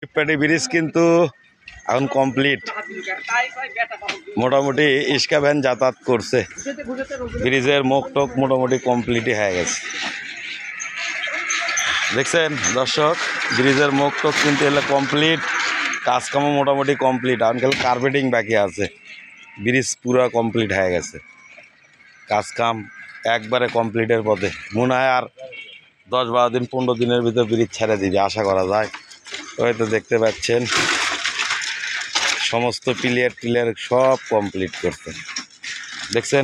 শিবপাটি bridge কিন্তু এখন complete, মোটামুটি ইস্কা ভ্যান যাতায়াত করছে। ব্রিজের মুখ টোক মোটামুটি কমপ্লিটই হয়ে গেছে। দেখছেন দর্শক, ব্রিজের মুখ টোক কিন্তু এলে কমপ্লিট, কাজকামও মোটামুটি কমপ্লিট। এখন খালি কার্পেটিং বাকি আছে, ব্রিজ পুরো কমপ্লিট হয়ে গেছে। কাজকাম একবারে কমপ্লিটের পথে, মনে হয় আর 10-12 দিন 15 দিনের ভিতর ব্রিজ ছেড়ে দিবে আশা করা যায়। হয়তো দেখতে পাচ্ছেন সমস্ত পিলিয়ার সব কমপ্লিট করছে। দেখছেন,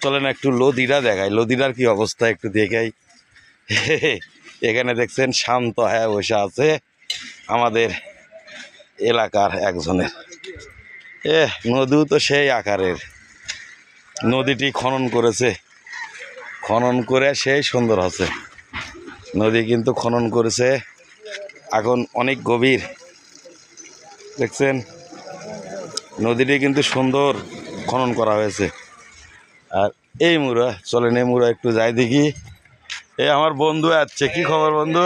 চলেন একটু লদিরা দেখাই, লদিরার কি অবস্থা একটু দেখাই। এখানে দেখছেন শান্ত হয়ে বসে আছে আমাদের এলাকার একজনের। নদীও তো সেই আকারের, নদীটি খনন করেছে, খনন করে সেই সুন্দর আছে। নদী কিন্তু খনন করেছে, এখন অনেক গভীর। দেখছেন নদীটি কিন্তু সুন্দর খনন করা হয়েছে। আর এই মুড়া, চলেন এই মুড়া একটু যাই দেখি। এই আমার বন্ধু আসছে। কি খবর বন্ধু?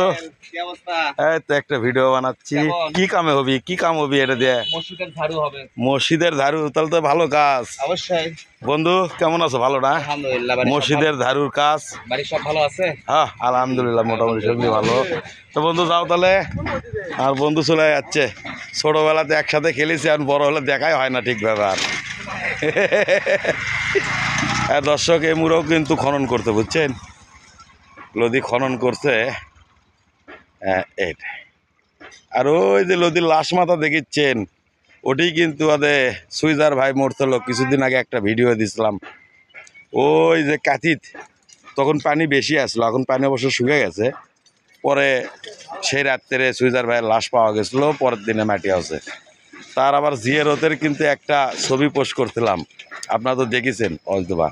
এই তো একটা ভিডিও বানাচ্ছি। কি কামে হবি, কি কাম হবি এটা দিয়ে? মসজিদের ঝাড়ু হবে। মসজিদের ঝাড়ু? তাহলে তো ভালো কাজ। অবশ্যই। বন্ধু কেমন আছো? ভালো না? আলহামদুলিল্লাহ। মসজিদের ঝাড়ুর কাজ? বাড়ির সব ভালো আছে? হ্যাঁ আলহামদুলিল্লাহ, মোটামুটি সবই ভালো। তো বন্ধু যাও তাহলে। আর বন্ধু চলে যাচ্ছে, ছোটবেলাতে একসাথে খেলেছি, আর বড় হলে দেখাই হয় না ঠিকভাবে আর। দর্শক এই মুড়াও কিন্তু খনন করতে, বুঝছেন, নদী খনন করছে এইটা। আর ওই যে নদীর লাশ মাথা দেখিচ্ছেন, ওটি কিন্তু সুইজার ভাই মরছিল কিছুদিন আগে, একটা ভিডিও দিছিলাম। ওই যে কাতিত তখন পানি বেশি আসলো, এখন পানি অবশ্য শুকে গেছে। পরে সেই রাত্রে সুইজার ভাইয়ের লাশ পাওয়া গেছিলো, পরের দিনে মাটি আছে। তার আবার জিয়ারতের কিন্তু একটা ছবি পোস্ট করছিলাম, আপনারা তো দেখেছেন হয়তো বা।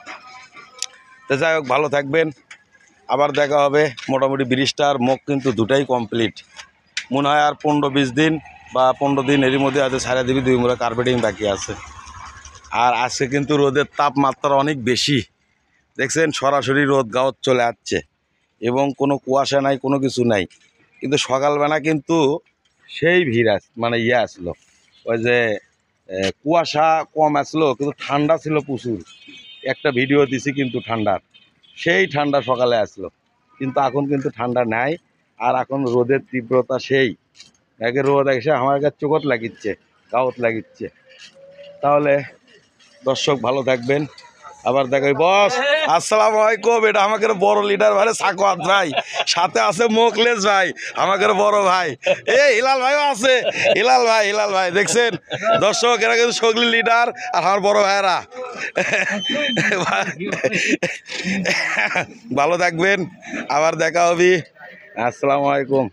তো যাই হোক, ভালো থাকবেন, আবার দেখা হবে। মোটামুটি ব্রিজটার মুখ কিন্তু দুটাই কমপ্লিট, মনে হয় আর 15-20 দিন বা 15 দিন এরই মধ্যে আছে ছাড়া দিবি। 2 মুড়া কার্পেটিং বাকি আছে। আর আজকে কিন্তু রোদের তাপমাত্রা অনেক বেশি, দেখছেন সরাসরি রোদ গাঁত চলে আসছে, এবং কোনো কুয়াশা নাই, কোনো কিছু নাই। কিন্তু সকালবেলা কিন্তু সেই ভিড় মানে আসলো, ওই যে কুয়াশা কম আসলো, কিন্তু ঠান্ডা ছিল প্রচুর। একটা ভিডিও দিছি কিন্তু ঠান্ডার, সেই ঠান্ডা সকালে আসলো, কিন্তু এখন কিন্তু ঠান্ডা নাই। আর এখন রোদের তীব্রতা সেই একে, রোদ এসে আমার কাছে চোখত লাগিচ্ছে, গাওত লাগিচ্ছে। তাহলে দর্শক ভালো থাকবেন, আবার দেখাই। বস আসসালামু আলাইকুম। এটা আমাকে বড় লিডার ভাই সাকওয়াত ভাই, সাথে আছে মোকলেশ ভাই, আমাকে বড় ভাই। হিলাল ভাইও আছে, হিলাল ভাই দেখছেন দর্শক, এরা কিন্তু সগলি লিডার আর আমার বড় ভাইয়েরা। ভালো থাকবেন, আবার দেখা হবে। আসসালামু আলাইকুম।